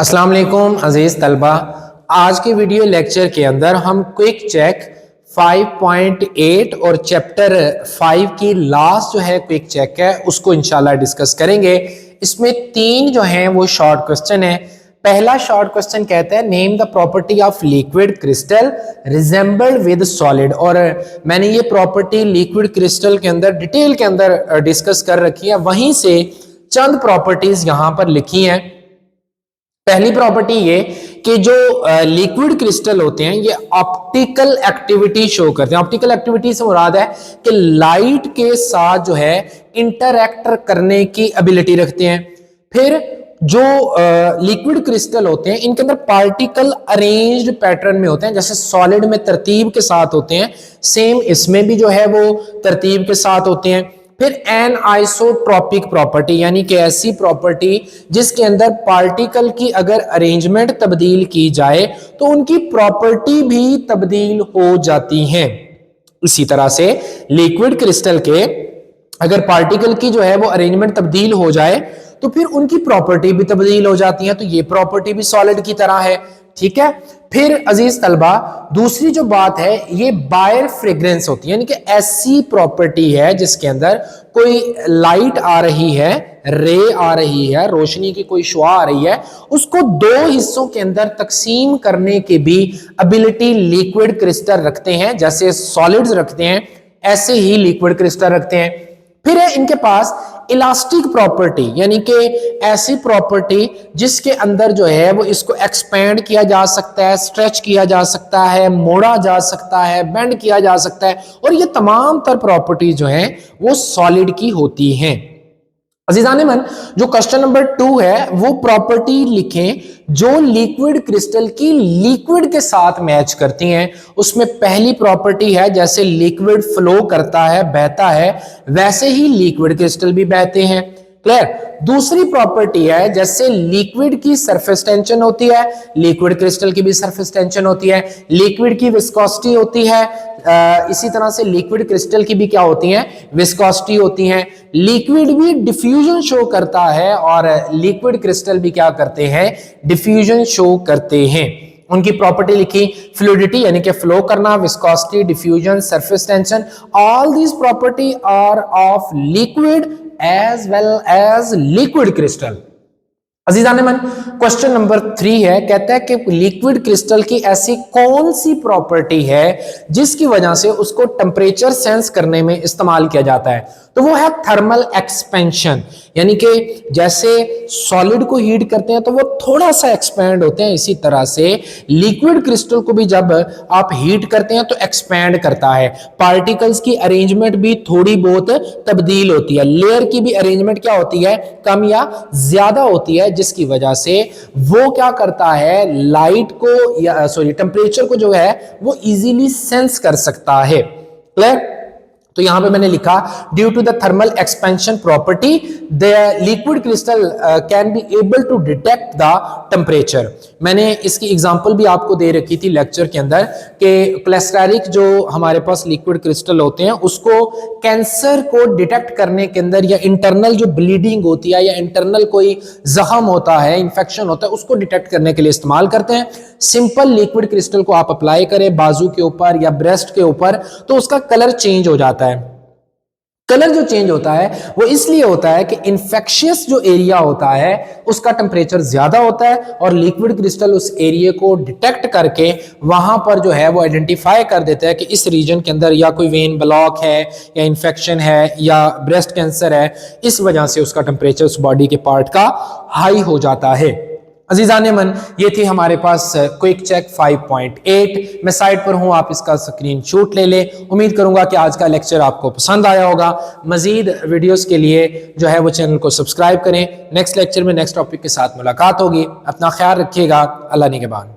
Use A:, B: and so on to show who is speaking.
A: अस्सलाम वालेकुम अजीज तलबा। आज के वीडियो लेक्चर के अंदर हम क्विक चेक 5.8 और चैप्टर 5 की लास्ट जो है क्विक चेक है उसको इंशाल्लाह डिस्कस करेंगे। इसमें तीन जो हैं वो शॉर्ट क्वेश्चन है। पहला शॉर्ट क्वेश्चन कहता है name the property of liquid crystal resembled with solid, और मैंने ये प्रॉपर्टी लिक्विड क्रिस्टल के अंदर डिटेल के अंदर डिस्कस कर रखी है। वहीं से चंद प्रॉपर्टीज यहां पर लिखी हैं। पहली प्रॉपर्टी ये कि जो लिक्विड क्रिस्टल होते हैं ये ऑप्टिकल एक्टिविटी शो करते हैं। ऑप्टिकल एक्टिविटी से मुराद है कि लाइट के साथ जो है इंटरैक्ट करने की एबिलिटी रखते हैं। फिर जो लिक्विड क्रिस्टल होते हैं इनके अंदर पार्टिकल अरेंज्ड पैटर्न में होते हैं, जैसे सॉलिड में तरतीब के साथ होते हैं, सेम इसमें भी जो है वो तरतीब के साथ होते हैं। फिर एन आइसोट्रॉपिक प्रॉपर्टी, यानी कि ऐसी प्रॉपर्टी जिसके अंदर पार्टिकल की अगर अरेंजमेंट तब्दील की जाए तो उनकी प्रॉपर्टी भी तब्दील हो जाती है। इसी तरह से लिक्विड क्रिस्टल के अगर पार्टिकल की जो है वो अरेंजमेंट तब्दील हो जाए तो फिर उनकी प्रॉपर्टी भी तब्दील हो जाती है। तो ये प्रॉपर्टी भी सॉलिड की तरह है, ठीक है। फिर अजीज तलबा दूसरी जो बात है ये बायर फ्रेग्रेंस होती है, यानी कि ऐसी प्रॉपर्टी है जिसके अंदर कोई लाइट आ रही है, रे आ रही है, रोशनी की कोई शुआ आ रही है, उसको दो हिस्सों के अंदर तकसीम करने की भी एबिलिटी लिक्विड क्रिस्टल रखते हैं। जैसे सॉलिड्स रखते हैं ऐसे ही लिक्विड क्रिस्टल रखते हैं। फिर है इनके पास इलास्टिक प्रॉपर्टी, यानी कि ऐसी प्रॉपर्टी जिसके अंदर जो है वो इसको एक्सपेंड किया जा सकता है, स्ट्रेच किया जा सकता है, मोड़ा जा सकता है, बेंड किया जा सकता है, और ये तमाम तर प्रॉपर्टी जो हैं वो सॉलिड की होती हैं। अजीजान मन, जो क्वेश्चन नंबर 2 है वो प्रॉपर्टी लिखें जो लिक्विड क्रिस्टल की लिक्विड के साथ मैच करती हैं। उसमें पहली प्रॉपर्टी है जैसे लिक्विड फ्लो करता है, बहता है, वैसे ही लिक्विड क्रिस्टल भी बहते हैं। क्लियर। दूसरी प्रॉपर्टी है जैसे लिक्विड की सरफेस टेंशन होती है, लिक्विड क्रिस्टल की भी सरफेस टेंशन होती है। लिक्विड की विस्कोसिटी होती है, इसी तरह से लिक्विड क्रिस्टल की भी क्या होती है, विस्कोसिटी होती है। लिक्विड भी डिफ्यूजन शो करता है और लिक्विड क्रिस्टल भी क्या करते हैं, डिफ्यूजन शो करते हैं। उनकी प्रॉपर्टी लिखी फ्लूइडिटी यानी कि फ्लो करना, viscosity, diffusion, surface tension, all these property are of liquid as well as liquid crystal। अजीजान मन, क्वेश्चन नंबर 3 है, कहता है कि लिक्विड क्रिस्टल की ऐसी कौन सी प्रॉपर्टी है जिसकी वजह से उसको टेम्परेचर सेंस करने में इस्तेमाल किया जाता है। तो वो है थर्मल एक्सपेंशन, यानी कि जैसे सॉलिड को हीट करते हैं तो वो थोड़ा सा एक्सपैंड होते हैं, इसी तरह से लिक्विड क्रिस्टल को भी जब आप हीट करते हैं तो एक्सपैंड करता है। पार्टिकल्स की अरेंजमेंट भी थोड़ी बहुत तब्दील होती है, लेयर की भी अरेंजमेंट क्या होती है, कम या ज्यादा होती है, जिसकी वजह से वो क्या करता है, लाइट को या टेम्परेचर को जो है वो इजीली सेंस कर सकता है। क्लियर। तो यहां पे मैंने लिखा due to the thermal expansion property the liquid crystal can be able to detect the temperature. मैंने इसकी एग्जांपल भी आपको दे रखी थी लेक्चर के अंदर कि क्लेस्टेरिक जो हमारे पास लिक्विड क्रिस्टल होते हैं उसको कैंसर को डिटेक्ट करने के अंदर, या इंटरनल जो ब्लीडिंग होती है या इंटरनल कोई जख्म होता है, इंफेक्शन होता है, उसको डिटेक्ट करने के लिए इस्तेमाल करते हैं। सिंपल लिक्विड क्रिस्टल को आप अप्लाई करें बाजू के ऊपर या ब्रेस्ट के ऊपर तो उसका कलर चेंज हो जाता है। कलर जो चेंज होता है वो इसलिए होता है कि इन्फेक्शियस जो एरिया होता है उसका टेम्परेचर ज्यादा होता है और लिक्विड क्रिस्टल उस एरिया को डिटेक्ट करके वहां पर जो है वो आइडेंटिफाई कर देता है कि इस रीजन के अंदर या कोई वेन ब्लॉक है या इन्फेक्शन है या ब्रेस्ट कैंसर है, इस वजह से उसका टेम्परेचर उस बॉडी के पार्ट का हाई हो जाता है। अजीजान मन, ये थी हमारे पास क्विक चेक 5.8। मैं साइड पर हूं, आप इसका स्क्रीनशॉट ले लें। उम्मीद करूंगा कि आज का लेक्चर आपको पसंद आया होगा। मजीद वीडियोस के लिए जो है वो चैनल को सब्सक्राइब करें। नेक्स्ट लेक्चर में नेक्स्ट टॉपिक के साथ मुलाकात होगी। अपना ख्याल रखिएगा। अल्लाह निगहबान।